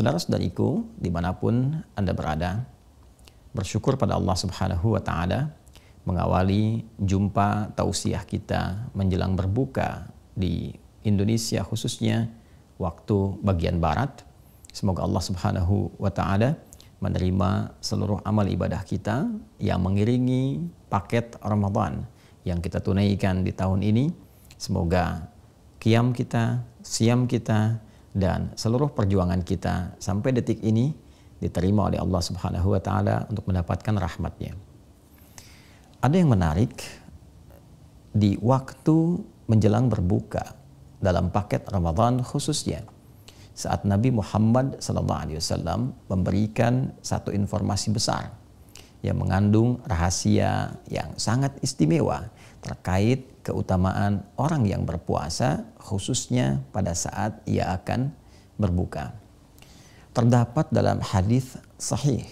Saudara-saudariku, dimanapun Anda berada, bersyukur pada Allah Subhanahu wa Ta'ala mengawali jumpa tausiah kita menjelang berbuka di Indonesia, khususnya waktu bagian barat. Semoga Allah Subhanahu wa Ta'ala menerima seluruh amal ibadah kita yang mengiringi paket Ramadan yang kita tunaikan di tahun ini. Semoga qiyam kita, siam kita, dan seluruh perjuangan kita sampai detik ini diterima oleh Allah Subhanahu wa Ta'ala untuk mendapatkan rahmatnya. Ada yang menarik di waktu menjelang berbuka dalam paket Ramadan, khususnya saat Nabi Muhammad SAW memberikan satu informasi besar yang mengandung rahasia yang sangat istimewa terkait keutamaan orang yang berpuasa, khususnya pada saat ia akan berbuka. Terdapat dalam hadis sahih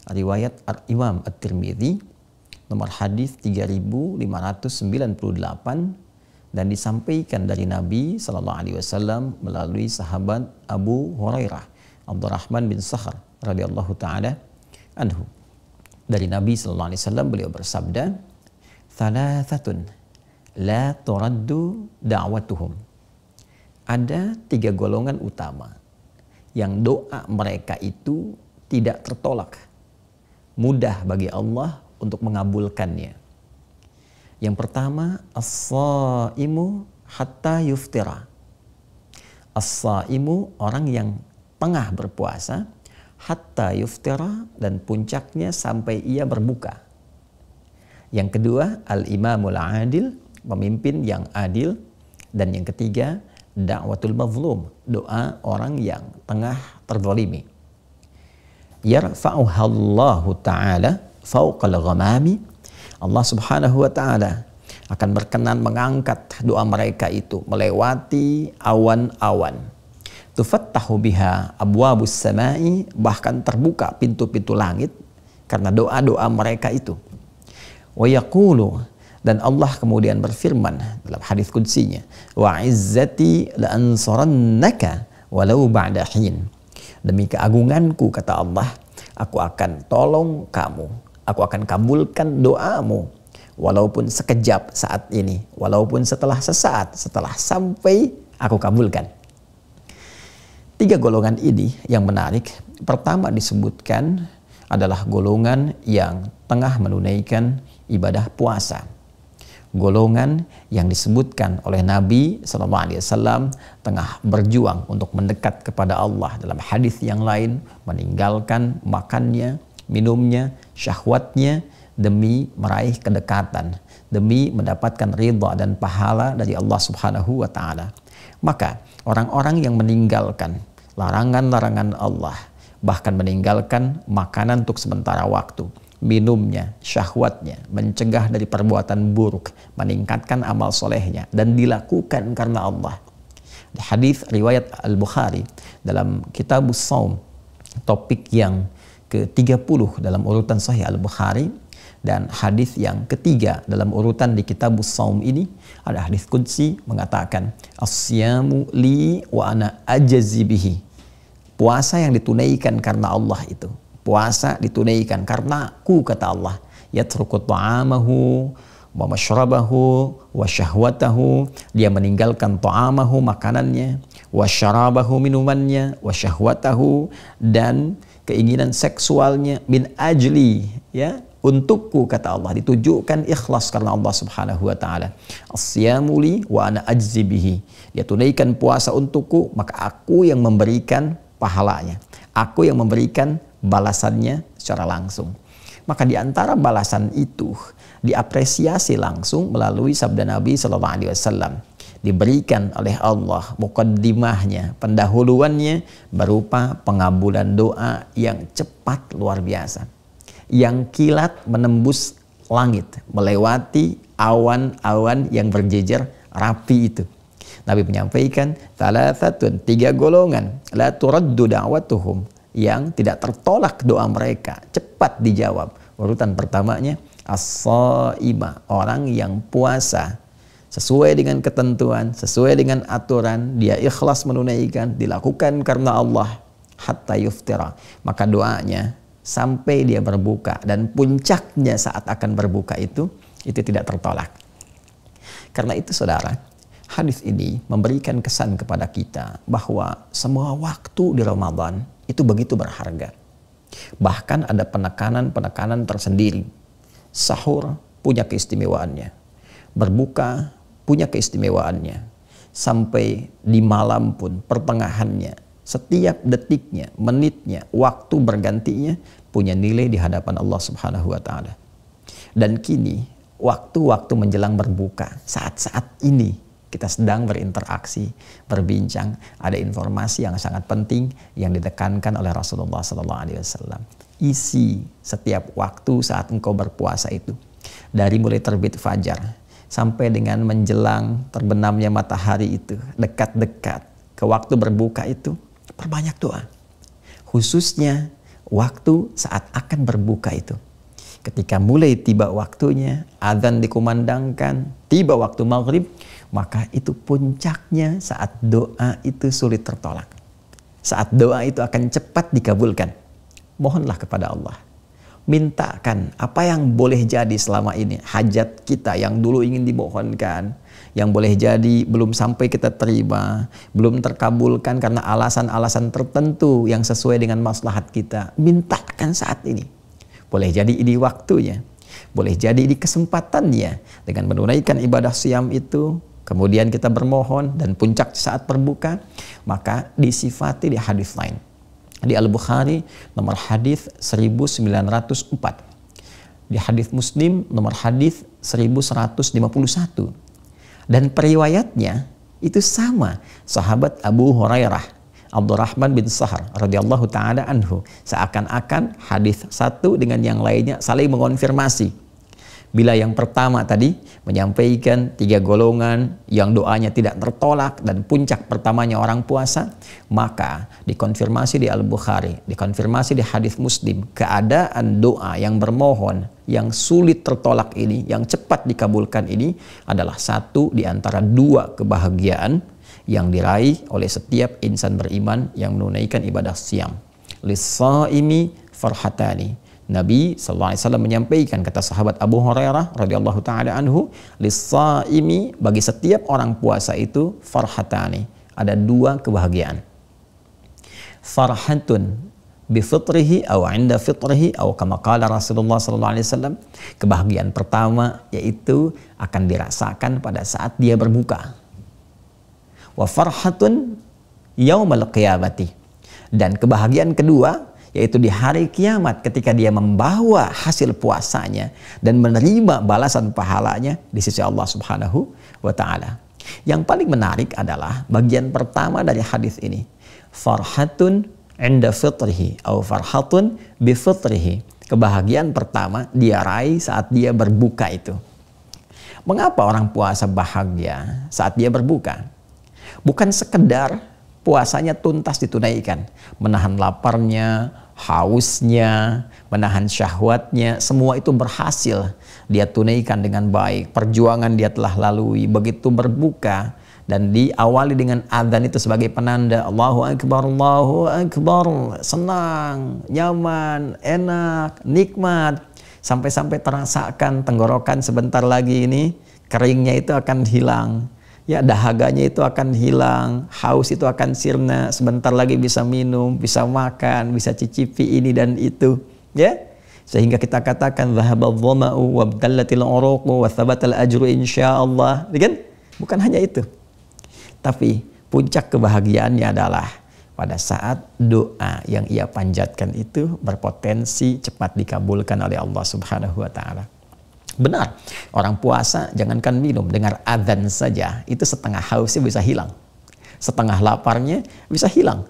riwayat Imam At-Tirmidzi nomor hadis 3598 dan disampaikan dari Nabi SAW melalui sahabat Abu Hurairah Abdurrahman bin Sakhr radhiyallahu taala anhu. Dari Nabi SAW beliau bersabda, "Thalathatun la turaddu da'watuhum." Ada 3 golongan utama yang doa mereka itu tidak tertolak, mudah bagi Allah untuk mengabulkannya. Yang pertama, as-shaimu hatta yuftira. As-shaimu, orang yang tengah berpuasa, hatta yuftira, dan puncaknya sampai ia berbuka. Yang kedua, al-imamul adil, pemimpin yang adil. Dan yang ketiga, da'watul mazlum, doa orang yang tengah terzalimi. Yarfa'uhallahu ta'ala fauqal ghamami. Allah Subhanahu wa Ta'ala akan berkenan mengangkat doa mereka itu melewati awan-awan. Tufattahu biha abwabus samai, bahkan terbuka pintu-pintu langit karena doa-doa mereka itu. Wa yaqulu, dan Allah kemudian berfirman dalam hadis qudsinya, wa izzati la ansurannaka walau ba'da hin. Demi keagunganku, kata Allah, aku akan tolong kamu, aku akan kabulkan doamu walaupun sekejap saat ini, walaupun setelah sesaat, setelah sampai aku kabulkan. 3 golongan ini yang menarik. Pertama disebutkan adalah golongan yang tengah menunaikan ibadah puasa. Golongan yang disebutkan oleh Nabi SAW tengah berjuang untuk mendekat kepada Allah. Dalam hadis yang lain, meninggalkan makannya, minumnya, syahwatnya demi meraih kedekatan, demi mendapatkan ridha dan pahala dari Allah Subhanahu wa Ta'ala. Maka orang-orang yang meninggalkan larangan-larangan Allah, bahkan meninggalkan makanan untuk sementara waktu, minumnya, syahwatnya, mencegah dari perbuatan buruk, meningkatkan amal solehnya, dan dilakukan karena Allah. Hadis riwayat Al-Bukhari dalam Kitabus Shaum, topik yang ke-30 dalam urutan Sahih Al-Bukhari, dan hadis yang ketiga dalam urutan di Kitabus Shaum ini ada hadis qudsi mengatakan, "As-siyamu li wa ana ajzi bihi." Puasa yang ditunaikan karena Allah itu, puasa ditunaikan karena aku, kata Allah. Yatruku ta'amahu wa mashrabahu wa syahwatahu, dia meninggalkan ta'amahu, makanannya, wa syarabahu, minumannya, wa syahwatahu, dan keinginan seksualnya, min ajli, ya, untukku, kata Allah. Ditujukan ikhlas karena Allah Subhanahu wa Ta'ala. As-siyamu li wa ana ajzi bihi. Dia tunaikan puasa untukku, maka aku yang memberikan pahalanya, aku yang memberikan balasannya secara langsung. Maka di antara balasan itu diapresiasi langsung melalui sabda Nabi SAW. Diberikan oleh Allah muqaddimahnya, pendahuluannya, berupa pengabulan doa yang cepat luar biasa, yang kilat menembus langit, melewati awan-awan yang berjejer rapi itu. Nabi menyampaikan, thalathatun, 3 golongan, la turaddu da'watuhum, yang tidak tertolak doa mereka, cepat dijawab. Urutan pertamanya, as-shaima, orang yang puasa sesuai dengan ketentuan, sesuai dengan aturan, dia ikhlas menunaikan, dilakukan karena Allah. hatta yuftira. Maka doanya sampai dia berbuka, dan puncaknya saat akan berbuka itu tidak tertolak. Karena itu saudara, hadis ini memberikan kesan kepada kita bahwa semua waktu di Ramadan itu begitu berharga. Bahkan ada penekanan tersendiri. Sahur punya keistimewaannya, berbuka punya keistimewaannya, sampai di malam pun pertengahannya, setiap detiknya, menitnya, waktu bergantinya punya nilai di hadapan Allah Subhanahu wa taala. Dan kini waktu-waktu menjelang berbuka, saat-saat ini kita sedang berinteraksi, berbincang, ada informasi yang sangat penting yang ditekankan oleh Rasulullah SAW. Isi setiap waktu saat engkau berpuasa itu, dari mulai terbit fajar sampai dengan menjelang terbenamnya matahari itu, dekat-dekat ke waktu berbuka itu, perbanyak doa. Khususnya waktu saat akan berbuka itu. Ketika mulai tiba waktunya, azan dikumandangkan, tiba waktu maghrib, maka itu puncaknya saat doa itu sulit tertolak. Saat doa itu akan cepat dikabulkan. Mohonlah kepada Allah. Mintakan apa yang boleh jadi selama ini. Hajat kita yang dulu ingin dimohonkan, yang boleh jadi belum sampai kita terima, belum terkabulkan karena alasan-alasan tertentu yang sesuai dengan maslahat kita. Mintakan saat ini. Boleh jadi ini waktunya, boleh jadi ini kesempatannya. Dengan menunaikan ibadah siam itu, kemudian kita bermohon, dan puncak saat berbuka, maka disifati di hadis lain. Di Al-Bukhari nomor hadis 1904. Di hadis Muslim nomor hadis 1151. Dan periwayatnya itu sama. Sahabat Abu Hurairah, Abdurrahman bin Sahar radhiyallahu taala anhu, seakan-akan hadis satu dengan yang lainnya saling mengonfirmasi. Bila yang pertama tadi menyampaikan 3 golongan yang doanya tidak tertolak dan puncak pertamanya orang puasa, maka dikonfirmasi di Al-Bukhari, dikonfirmasi di hadis Muslim, keadaan doa yang bermohon yang sulit tertolak ini, yang cepat dikabulkan ini adalah satu di antara 2 kebahagiaan yang diraih oleh setiap insan beriman yang menunaikan ibadah siam. Lis-shaimi farhatani. Nabi SAW menyampaikan, kata sahabat Abu Hurairah radhiyallahu taala anhu, lis-shaimi, bagi setiap orang puasa itu farhatani, ada 2 kebahagiaan. Farhatun bi fitrihi aw 'inda fitrihi aw kama qala Rasulullah SAW. Kebahagiaan pertama yaitu akan dirasakan pada saat dia berbuka. Wa farhatun yaumal qiyamati. Dan kebahagiaan kedua yaitu di hari kiamat ketika dia membawa hasil puasanya dan menerima balasan pahalanya di sisi Allah Subhanahu wa taala. Yang paling menarik adalah bagian pertama dari hadis ini. Farhatun 'inda fitrihi atau farhatun bi fitrihi. Kebahagiaan pertama dia raih saat dia berbuka itu. Mengapa orang puasa bahagia saat dia berbuka? Bukan sekedar puasanya tuntas ditunaikan, menahan laparnya, hausnya, menahan syahwatnya, semua itu berhasil dia tunaikan dengan baik. Perjuangan dia telah lalui. Begitu berbuka dan diawali dengan adzan itu sebagai penanda Allahu Akbar, Allahu Akbar, senang, nyaman, enak, nikmat, sampai-sampai terasakan tenggorokan sebentar lagi ini keringnya itu akan hilang. Ya, dahaganya itu akan hilang, haus itu akan sirna, sebentar lagi bisa minum, bisa makan, bisa cicipi ini dan itu, ya. Sehingga kita katakan dhahabadh dhama'u wabtallatil uruqu wa thabatal ajru insyaallah, kan? Bukan hanya itu. Tapi puncak kebahagiaannya adalah pada saat doa yang ia panjatkan itu berpotensi cepat dikabulkan oleh Allah Subhanahu wa taala. Benar, orang puasa jangankan minum, dengar adzan saja itu setengah hausnya bisa hilang, setengah laparnya bisa hilang.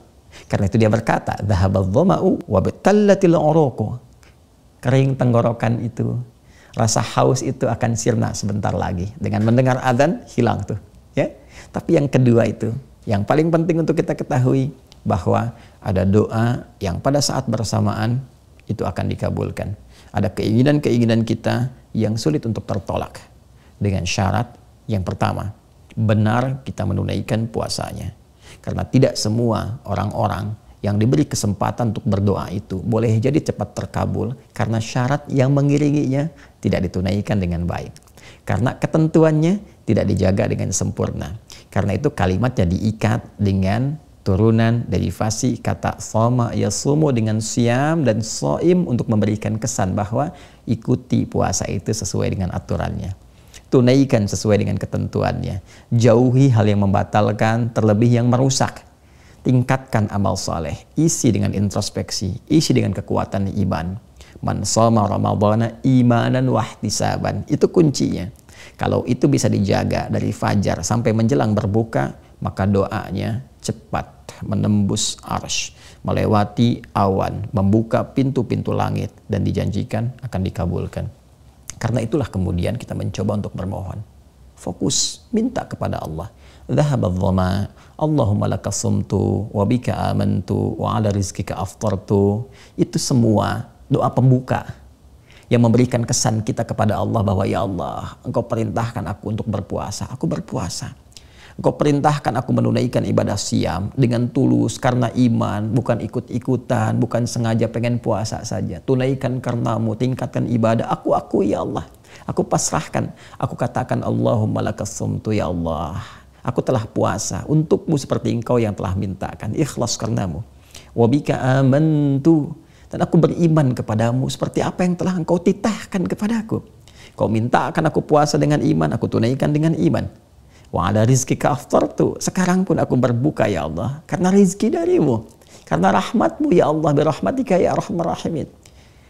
Karena itu dia berkata, dhahabadh dhama'u wabtallatil uruqu. Kering tenggorokan itu, rasa haus itu akan sirna sebentar lagi. Dengan mendengar adzan hilang tuh, ya. Tapi yang kedua itu, yang paling penting untuk kita ketahui bahwa ada doa yang pada saat bersamaan itu akan dikabulkan. Ada keinginan-keinginan kita yang sulit untuk tertolak dengan syarat yang pertama, benar kita menunaikan puasanya. Karena tidak semua orang-orang yang diberi kesempatan untuk berdoa itu boleh jadi cepat terkabul karena syarat yang mengiringinya tidak ditunaikan dengan baik. Karena ketentuannya tidak dijaga dengan sempurna. Karena itu kalimatnya diikat dengan turunan derivasi kata soma yasumu dengan siam dan soim untuk memberikan kesan bahwa ikuti puasa itu sesuai dengan aturannya. Tunaikan sesuai dengan ketentuannya. Jauhi hal yang membatalkan, terlebih yang merusak. Tingkatkan amal soleh. Isi dengan introspeksi. Isi dengan kekuatan iman. Man shoma ramadhana imanan wahtisaban. Itu kuncinya. Kalau itu bisa dijaga dari fajar sampai menjelang berbuka, maka doanya cepat menembus arsy, melewati awan, membuka pintu-pintu langit, dan dijanjikan akan dikabulkan. Karena itulah kemudian kita mencoba untuk bermohon. Fokus, minta kepada Allah. Dhahabadh dhama, Allahumma laka sumtu, wa bika amantu, wa ala rizkika aftartu. Itu semua doa pembuka yang memberikan kesan kita kepada Allah bahwa ya Allah, Engkau perintahkan aku untuk berpuasa. Aku berpuasa. Engkau perintahkan aku menunaikan ibadah siam dengan tulus karena iman, bukan ikut-ikutan, bukan sengaja pengen puasa saja. Tunaikan karenamu, tingkatkan ibadah. Aku akui ya Allah. Aku pasrahkan. Aku katakan Allahumma lakas sumtu ya Allah. Aku telah puasa untukmu seperti Engkau yang telah mintakan. Ikhlas karenamu. Wabika amantu. Dan aku beriman kepadamu seperti apa yang telah Engkau titahkan kepadaku. Kau mintakan aku puasa dengan iman, aku tunaikan dengan iman. Wa ala rizkika aftartu. Sekarang pun aku berbuka ya Allah. Karena rizki darimu. Karena rahmatmu ya Allah. Birahmatika ya arhamar rahimin.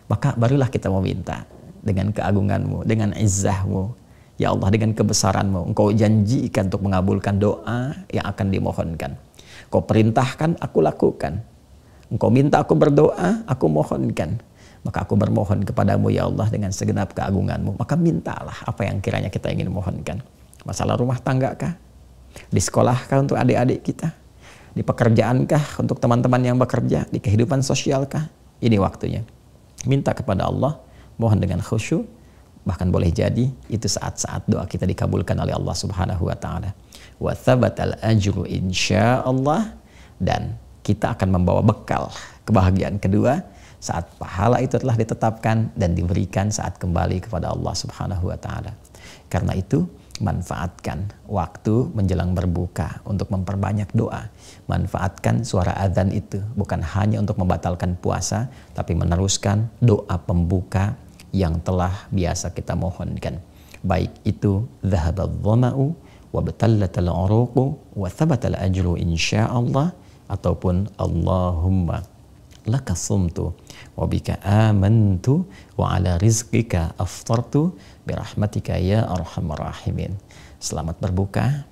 Maka barulah kita meminta. Dengan keagunganmu. Dengan izzahmu. Ya Allah, dengan kebesaranmu. Engkau janjikan untuk mengabulkan doa yang akan dimohonkan. Kau perintahkan, aku lakukan. Engkau minta aku berdoa, aku mohonkan. Maka aku bermohon kepadamu ya Allah dengan segenap keagunganmu. Maka mintalah apa yang kiranya kita ingin mohonkan. Masalah rumah tangga kah? Di sekolah kah untuk adik-adik kita? Di pekerjaan kah untuk teman-teman yang bekerja? Di kehidupan sosial kah? Ini waktunya. Minta kepada Allah, mohon dengan khusyuk. Bahkan boleh jadi itu saat-saat doa kita dikabulkan oleh Allah Subhanahu wa taala. Wa thabatal ajru insyaallah, dan kita akan membawa bekal kebahagiaan kedua saat pahala itu telah ditetapkan dan diberikan saat kembali kepada Allah Subhanahu wa taala. Karena itu manfaatkan waktu menjelang berbuka untuk memperbanyak doa. Manfaatkan suara azan itu bukan hanya untuk membatalkan puasa, tapi meneruskan doa pembuka yang telah biasa kita mohonkan. Baik itu dhahabadh dhama'u wa batallatal uruqu wa thabatal ajru insyaallah, ataupun Allahumma laka sumtu wa bika amantu wa ala rizqika aftartu birahmatika ya arhamar rahimin. Selamat berbuka.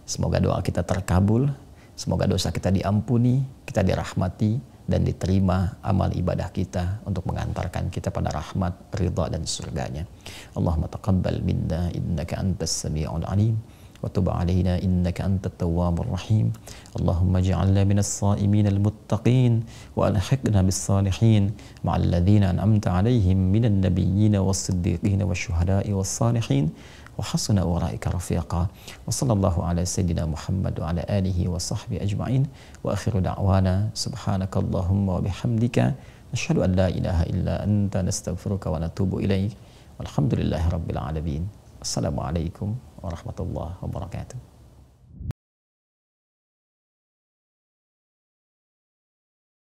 Semoga doa kita terkabul, semoga dosa kita diampuni, kita dirahmati dan diterima amal ibadah kita untuk mengantarkan kita pada rahmat, ridha dan surganya. Allahumma taqabbal minna innaka antas sami'ul alim wa tub 'alaina innaka antat tawwabur rahim. Allahumma ij'alna minas sha'imin al-muttaqin wa alhiqna bis salihin ma'al ladzina an'amta 'alaihim minan nabiyyin was-siddiqin wasyuhada'i was-salihin wa hasuna ulaika rafiqa. Wa sallallahu ala sayyidina Muhammad wa ala alihi wa sahbihi ajma'in. Wa akhiru da'wana subhanakallahumma wa bihamdika nashhadu an la ilaha illa anta nastaghfiruka wa natubu ilaik. Walhamdulillahi rabbil alamin. Assalamualaikum warahmatullahi wabarakatuh.